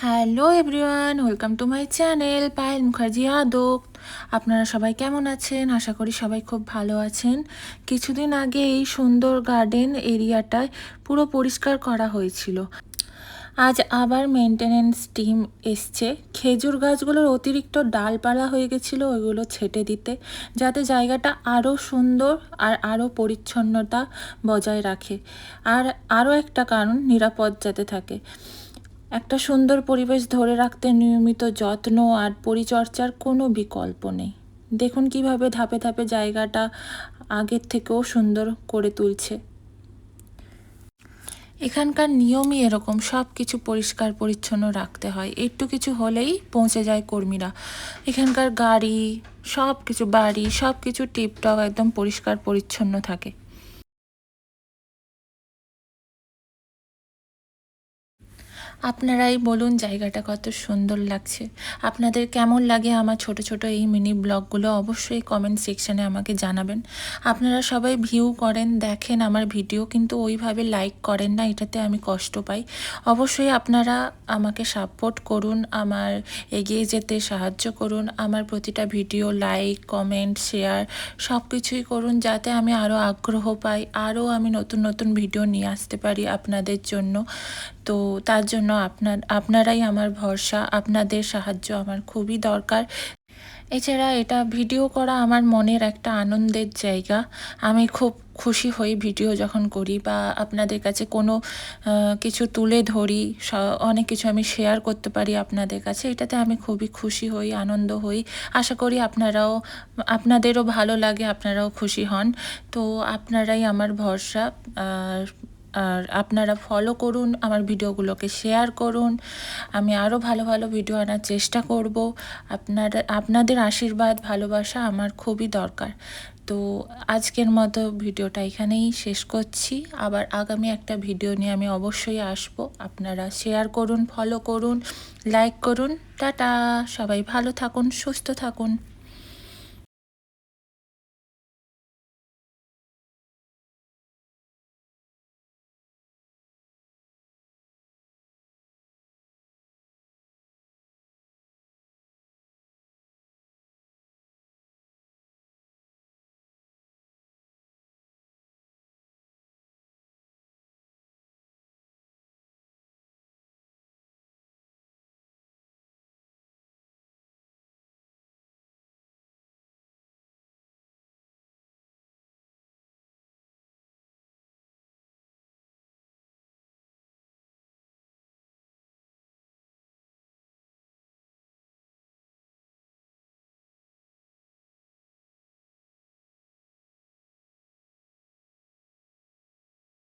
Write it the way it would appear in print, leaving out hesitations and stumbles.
Hello everyone, welcome to my channel Payel Mukherjee Adak. আপনারা সবাই কেমন আছেন? আশা করি সবাই খুব ভালো আছেন। কিছুদিন আগে এই সুন্দর গার্ডেন এরিয়াটায় পুরো পরিষ্কার করা হয়েছিল। আজ আবার মেনটেনেন্স টিম এসছে খেজুর গাছগুলোর অতিরিক্ত ডালপালা হয়ে গেছিলো, ওইগুলো ছেটে দিতে, যাতে জায়গাটা আরও সুন্দর আর আরও পরিচ্ছন্নতা বজায় রাখে। আর আরও একটা কারণ, নিরাপদ যাতে থাকে। একটা সুন্দর পরিবেশ ধরে রাখতে নিয়মিত যত্ন আর পরিচর্যার কোনো বিকল্প নেই। দেখুন কিভাবে ধাপে ধাপে জায়গাটা আগের থেকেও সুন্দর করে তুলছে। এখানকার নিয়মই এরকম, সব কিছু পরিষ্কার পরিচ্ছন্ন রাখতে হয়। একটু কিছু হলেই পৌঁছে যায় কর্মীরা। এখানকার গাড়ি, সব কিছু, বাড়ি, সব কিছু টিপটপ একদম পরিষ্কার পরিচ্ছন্ন থাকে। আপনারাই বলুন জায়গাটা কত সুন্দর লাগছে। আপনাদের কেমন লাগে আমার ছোট ছোট এই মিনি ব্লগগুলো অবশ্যই কমেন্ট সেকশানে আমাকে জানাবেন। আপনারা সবাই ভিউ করেন, দেখেন আমার ভিডিও, কিন্তু ওইভাবে লাইক করেন না, এটাতে আমি কষ্ট পাই। অবশ্যই আপনারা আমাকে সাপোর্ট করুন, আমার এগিয়ে যেতে সাহায্য করুন। আমার প্রতিটা ভিডিও লাইক, কমেন্ট, শেয়ার সব কিছুই করুন, যাতে আমি আরও আগ্রহ পাই, আরও আমি নতুন নতুন ভিডিও নিয়ে আসতে পারি আপনাদের জন্য। তো তার জন্য আপনারাই আমার ভরসা, আপনাদের সাহায্য আমার খুবই দরকার। এছাড়া এটা ভিডিও করা আমার মনের একটা আনন্দের জায়গা। আমি খুব খুশি হই ভিডিও যখন করি বা আপনাদের কাছে কোনো কিছু তুলে ধরি, অনেক কিছু আমি শেয়ার করতে পারি আপনাদের কাছে, এটাতে আমি খুবই খুশি হই, আনন্দ হই। আশা করি আপনাদেরও ভালো লাগে, আপনারাও খুশি হন। তো আপনারাই আমার ভরসা। আর আপনারা ফলো করুন, আমার ভিডিওগুলোকে শেয়ার করুন। আমি আরও ভালো ভালো ভিডিও আনার চেষ্টা করব। আপনাদের আশীর্বাদ, ভালোবাসা আমার খুবই দরকার। তো আজকের মতো ভিডিওটা এখানেই শেষ করছি। আবার আগামী একটা ভিডিও নিয়ে আমি অবশ্যই আসব। আপনারা শেয়ার করুন, ফলো করুন, লাইক করুন। টাটা, সবাই ভালো থাকুন, সুস্থ থাকুন।